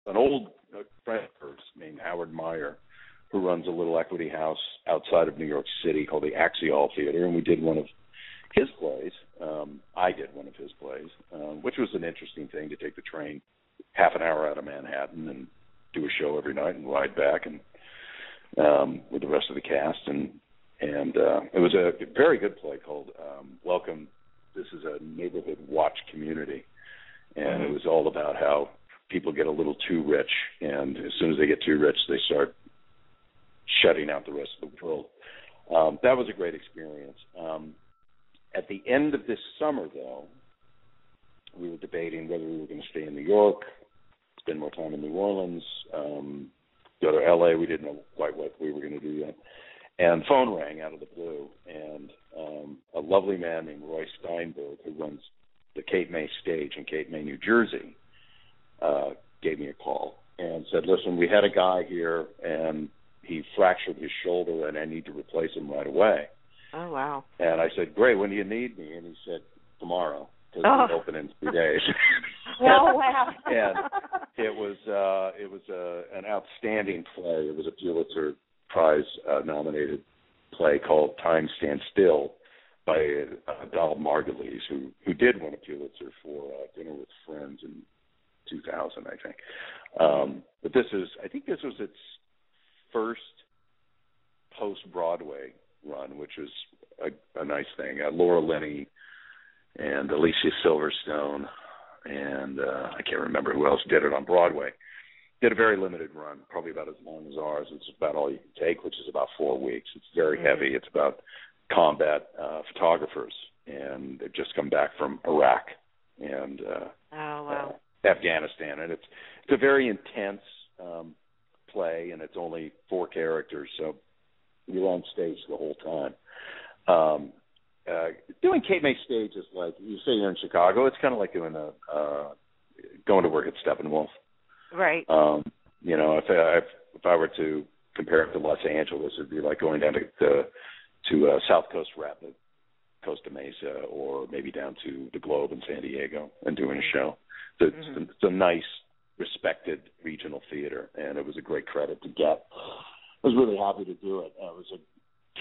an old friend of hers named Howard Meyer, who runs a little equity house outside of New York City called the Axial Theater, and we did one of his plays. I did one of his plays, which was an interesting thing, to take the train half an hour out of Manhattan and do a show every night and ride back and with the rest of the cast. And it was a very good play called Welcome. This is a neighborhood watch community, and it was all about how people get a little too rich, and as soon as they get too rich, they start shutting out the rest of the world. That was a great experience. At the end of this summer, though, we were debating whether we were going to stay in New York, spend more time in New Orleans, go to L.A. We didn't know quite what we were going to do yet. And the phone rang out of the blue, and a lovely man named Roy Steinberg, who runs the Cape May stage in Cape May, New Jersey, gave me a call and said, listen, we had a guy here, and he fractured his shoulder, and I need to replace him right away. Oh, wow. And I said, great, when do you need me? And he said, tomorrow, because we're open in 3 days. Oh, wow. And it was an outstanding play. It was a Pulitzer Prize nominated play called Time Stands Still by Donald Margulies, who did win a Pulitzer for Dinner with Friends in 2000, I think. But I think this was its first post-Broadway run, which was a nice thing. Laura Linney and Alicia Silverstone and I can't remember who else did it on Broadway. Did a very limited run, probably about as long as ours. It's about all you can take, which is about 4 weeks. It's very heavy. It's about combat photographers, and they've just come back from Iraq and Afghanistan. And it's a very intense play, and it's only 4 characters, so you're on stage the whole time. Doing Cape May stage is like, you say you're in Chicago, it's kind of like doing going to work at Steppenwolf. Right. You know, if I were to compare it to Los Angeles, it'd be like going down to South Coast Rapid, Costa Mesa, or maybe down to the Globe in San Diego and doing a show. It's a nice, respected regional theater, and it was a great credit to get. I was really happy to do it.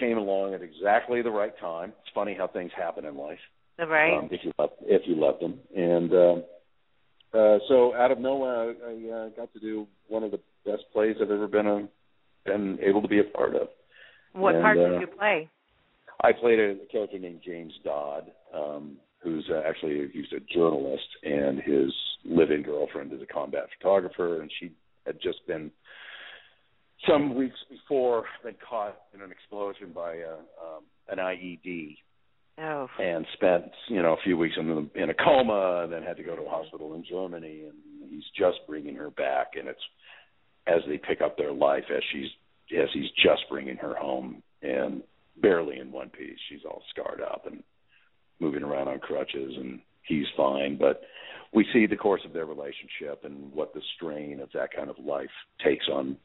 Came along at exactly the right time. It's funny how things happen in life, right? If you let them. And so out of nowhere, I got to do one of the best plays I've ever been able to be a part of. What part did you play? I played a character named James Dodd, who's he's a journalist, and his live-in girlfriend is a combat photographer, and she had just been, some weeks before, been caught in an explosion by an IED. Oh. And spent, a few weeks in a coma, and then had to go to a hospital in Germany, and he's just bringing her back, and it's as they pick up their life as he's just bringing her home, and barely in one piece. She's all scarred up and moving around on crutches, and he's fine, but we see the course of their relationship and what the strain of that kind of life takes on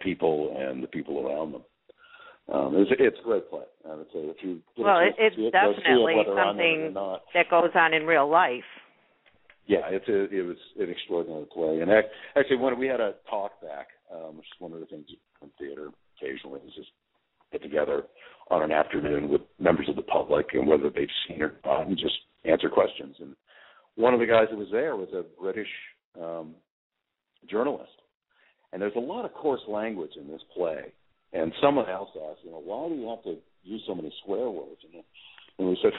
people and the people around them. It's a great play. It's definitely something that goes on in real life. Yeah, it was an extraordinary play. And actually, when we had a talk back, which is one of the things in theater occasionally, is just get together on an afternoon with members of the public, and whether they've seen or not, and just answer questions. And one of the guys that was there was a British journalist. And there's a lot of coarse language in this play. And someone else asked, why do you have to use so many swear words? And we said,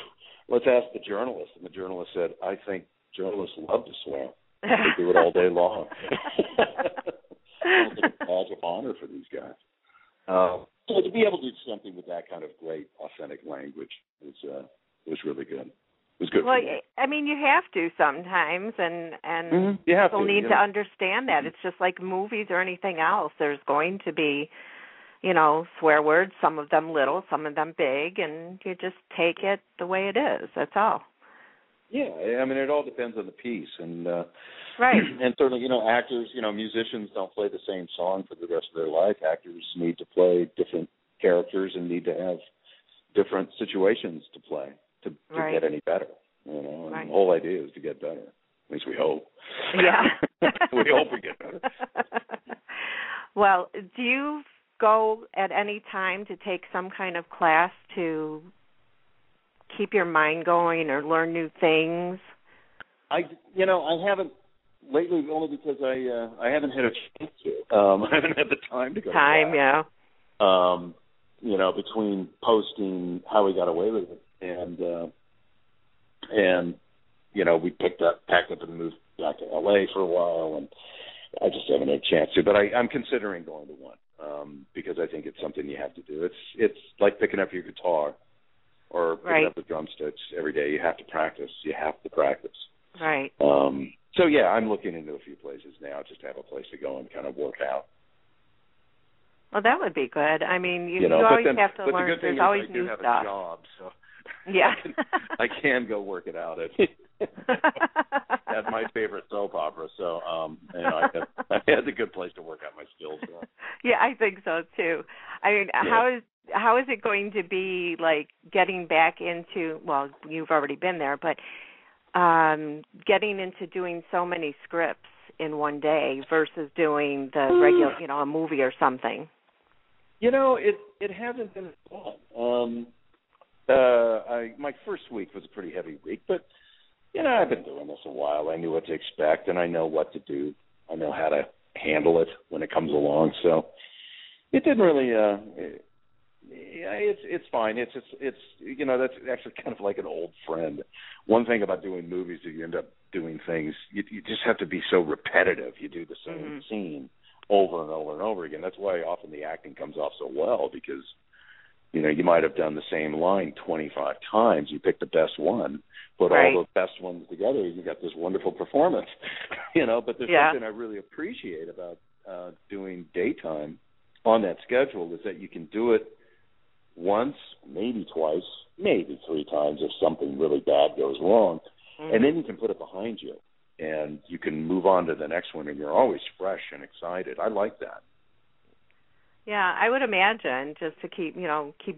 let's ask the journalist. And the journalist said, I think journalists love to swear. They do it all day long. It's a badge of honor for these guys. So to be able to do something with that kind of great, authentic language was really good. It was good. Well, I mean, you have to sometimes, and people need to understand that. It's just like movies or anything else. There's going to be, swear words, some of them little, some of them big, and you just take it the way it is. That's all. Yeah, I mean, it all depends on the piece. And right. And certainly, actors, musicians don't play the same song for the rest of their life. Actors need to play different characters and need to have different situations to play to get any better. And the whole idea is to get better. At least we hope. Yeah. We hope we get Well, do you go at any time to take some kind of class to keep your mind going or learn new things? I haven't lately, only because I haven't had a chance to. I haven't had the time to go. Yeah. Between posting How We Got Away with It and we packed up and moved back to LA for a while, and I just haven't had a chance to. But I'm considering going to one because I think it's something you have to do. It's like picking up your guitar or picking up the drumsticks every day. You have to practice. Right. So yeah, I'm looking into a few places now just to have a place to go and kind of work out. Well, that would be good. I mean, you always have to learn. There's always new stuff. I do have a job, so yeah, I can go work it out. That's my favorite soap opera, so I had a good place to work out my skills. So. Yeah, I think so too. I mean, how is it going to be like getting back into? Well, you've already been there, but getting into doing so many scripts in one day versus doing the regular, a movie or something. It hasn't been fun. My first week was a pretty heavy week, but I've been doing this a while. I knew what to expect, and I know what to do. I know how to handle it when it comes along. So it didn't really. It's fine. It's that's actually kind of like an old friend. One thing about doing movies is you end up doing things. You just have to be so repetitive. You do the same scene over and over and over again. That's why often the acting comes off so well, because you might have done the same line 25 times. You pick the best one, put all the best ones together, and you got this wonderful performance. But there's something I really appreciate about doing daytime on that schedule is that you can do it once, maybe twice, maybe 3 times if something really bad goes wrong, and then you can put it behind you, and you can move on to the next one, and you're always fresh and excited. I like that. Yeah, I would imagine just to keep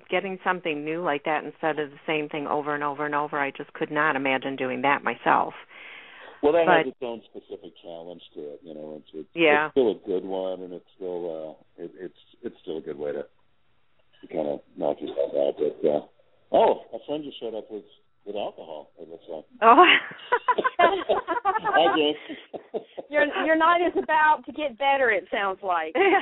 getting something new like that instead of the same thing over and over and over. I just could not imagine doing that myself. Well, that has its own specific challenge to it. It's still a good one, and it's still it's still a good way to kind of knock yourself out. But a friend just showed up with alcohol, it looks like. Oh. Hi, Jane. Your night is about to get better, it sounds like. Yeah.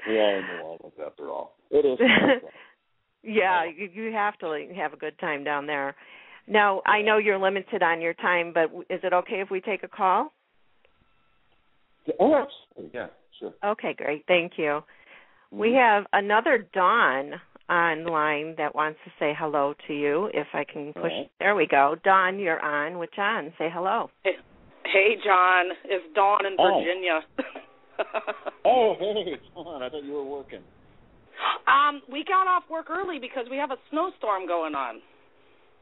We are in the wilderness after all. It is. Yeah, you have to have a good time down there. Now, I know you're limited on your time, but is it okay if we take a call? Oh, absolutely. Yeah, sure. Okay, great. Thank you. We have another Dawn online that wants to say hello to you, if I can push. Right. There we go. Dawn, you're on with John. Say hello. Hey, John. It's Dawn in Virginia. Oh, hey, Dawn. I thought you were working. We got off work early because we have a snowstorm going on.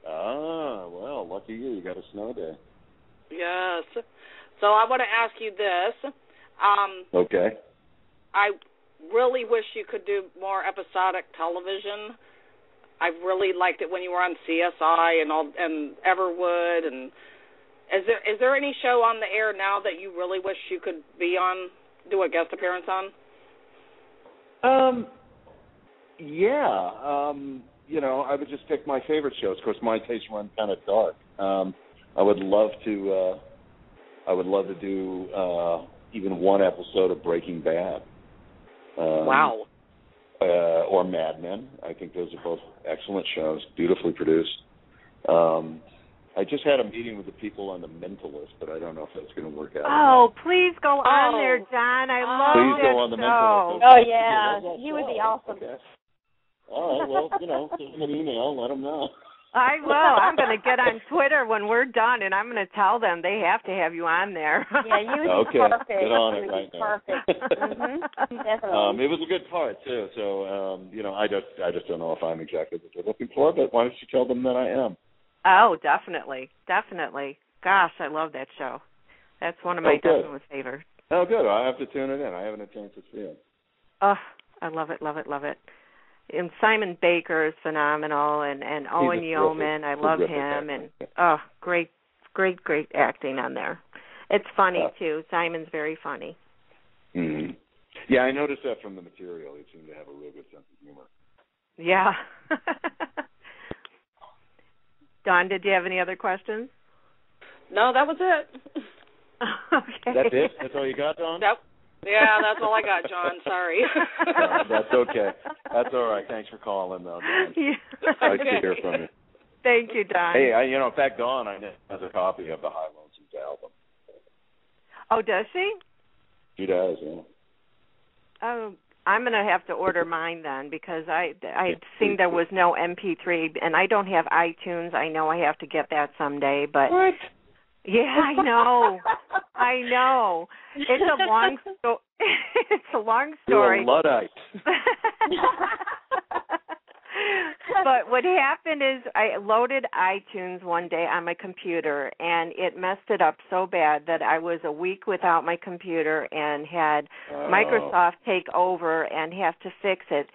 Ah, well, lucky you. You got a snow day. Yes. So I want to ask you this. Okay. I really wish you could do more episodic television. I really liked it when you were on CSI and Everwood. And is there any show on the air now that you really wish you could be on, do a guest appearance on? Yeah. I would just pick my favorite shows. Of course, my taste run kind of dark. I would love to do even one episode of Breaking Bad. Wow. Or Mad Men. I think those are both excellent shows, beautifully produced. I just had a meeting with the people on The Mentalist, but I don't know if that's going to work out. Oh, please go on there, John. I love Please that go on The show. Mentalist. Oh, yeah. You would be awesome. Okay. All right, well, send them an email, let them know. I will. I'm going to get on Twitter when we're done, and I'm going to tell them they have to have you on there. Yeah, you would be perfect. Get on it right now. Perfect. Definitely. It was a good part, too. So, I just don't know if I'm exactly what they're looking for, but why don't you tell them that I am? Oh, definitely. Definitely. Gosh, I love that show. That's one of my definite favorites. Oh, good. I have to tune it in. I haven't had a chance to see it. Oh, I love it, love it, love it. And Simon Baker is phenomenal, and Owen Yeoman, I love him, and great acting on there. It's funny, too. Simon's very funny. Mm-hmm. Yeah, I noticed that from the material. He seemed to have a real good sense of humor. Yeah. Dawn, did you have any other questions? No, that was it. Okay. That's it? That's all you got, Dawn? Yep. Yeah, that's all I got, John. Sorry. That's okay. That's all right. Thanks for calling, though, Dawn. Yeah. Nice to hear from you. Thank you, Dawn. Hey, in fact, Dawn has a copy of the High Lonesome album. Oh, does she? She does, yeah. Oh, I'm going to have to order mine then, because I seen there was no MP3, and I don't have iTunes. I know I have to get that someday, but what? Yeah, I know. I know. It's a long it's a long story. You're a Luddite. But what happened is I loaded iTunes one day on my computer, and it messed it up so bad that I was a week without my computer and had Microsoft take over and have to fix it.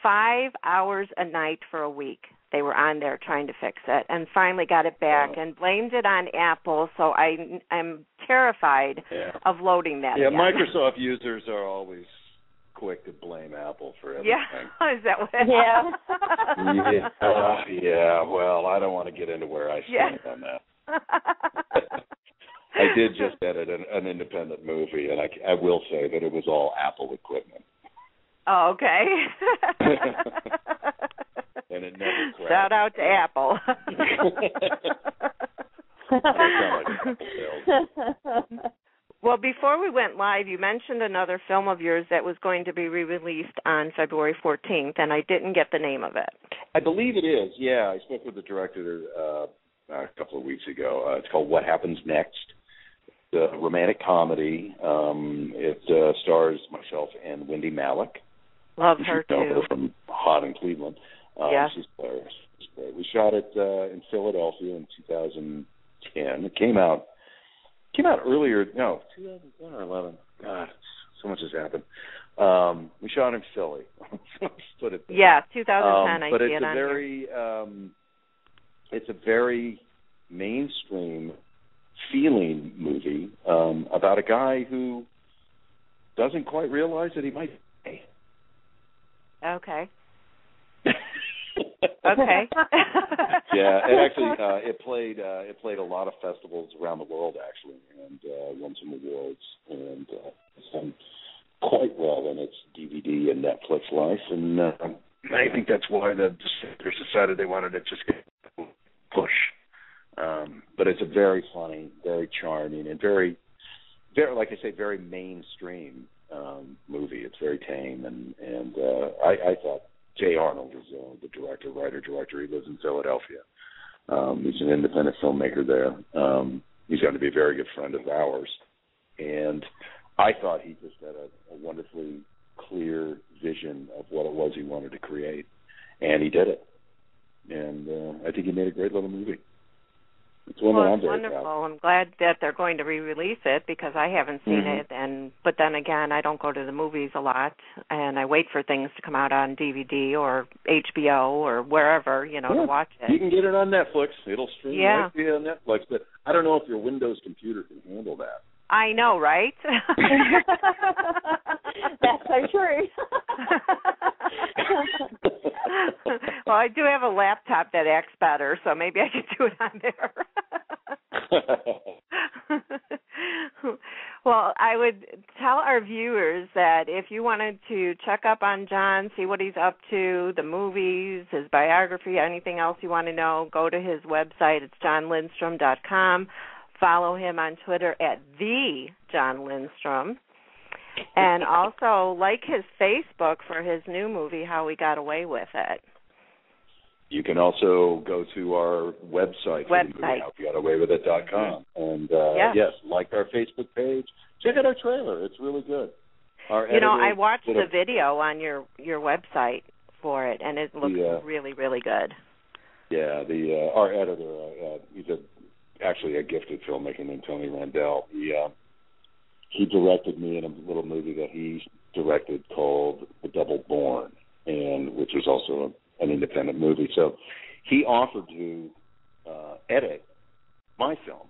5 hours a night for a week. They were on there trying to fix it, and finally got it back and blamed it on Apple, so I'm terrified of loading that again. Microsoft users are always quick to blame Apple for everything. Yeah, is that what Yeah, well, I don't want to get into where I stand on that. I did just edit an independent movie, and I will say that it was all Apple equipment. Oh, okay. And it never crashed. Shout out to Apple. Well, before we went live, you mentioned another film of yours that was going to be re-released on February 14th, and I didn't get the name of it. I believe it is, yeah. I spoke with the director a couple of weeks ago. It's called What Happens Next. It's a romantic comedy. It stars myself and Wendy Malick. Love her, too. Her from Hot in Cleveland. Yes. She's great. We shot it in Philadelphia in 2010. It came out earlier, 2010 or 11. God, so much has happened. We shot in Philly. Put it there. Yeah, 2010. But I it's see it a very, it's a very mainstream feeling movie about a guy who doesn't quite realize that he might die. Okay. Okay. Yeah, it actually it played a lot of festivals around the world actually, and won some awards, and it's done quite well in its DVD and Netflix life, and I think that's why the distributors decided they wanted to just push. But it's a very funny, very charming, and very, very, like I say, very mainstream movie. It's very tame, and I thought Jay Arnold is the writer-director. He lives in Philadelphia. He's an independent filmmaker there. He's going to be a very good friend of ours. And I thought he just had a wonderfully clear vision of what it was he wanted to create. And he did it. And I think he made a great little movie. It's one that I'm very wonderful. proud. I'm glad that they're going to re-release it because I haven't seen it, but then again, I don't go to the movies a lot, and I wait for things to come out on DVD or HBO or wherever, to watch it. You can get it on Netflix. It'll stream right via Netflix, but I don't know if your Windows computer can handle that. I know, right? That's so true. Well, I do have a laptop that acts better, so maybe I could do it on there. Well, I would tell our viewers that if you wanted to check up on Jon, see what he's up to, the movies, his biography, anything else you want to know, go to his website. It's jonlindstrom.com. Follow him on Twitter at @Jon Lindstrom. And also like his Facebook for his new movie, How We Got Away with It. You can also go to our website, HowWeGotAwayWithIt.com. And, yes, like our Facebook page. Check out our trailer. It's really good. I watched the video on your website for it, and it looks really, really good. Yeah, our editor, he's actually a gifted filmmaker named Tony Randell. He directed me in a little movie that he directed called The Double Born, which was also an independent movie. So he offered to edit my film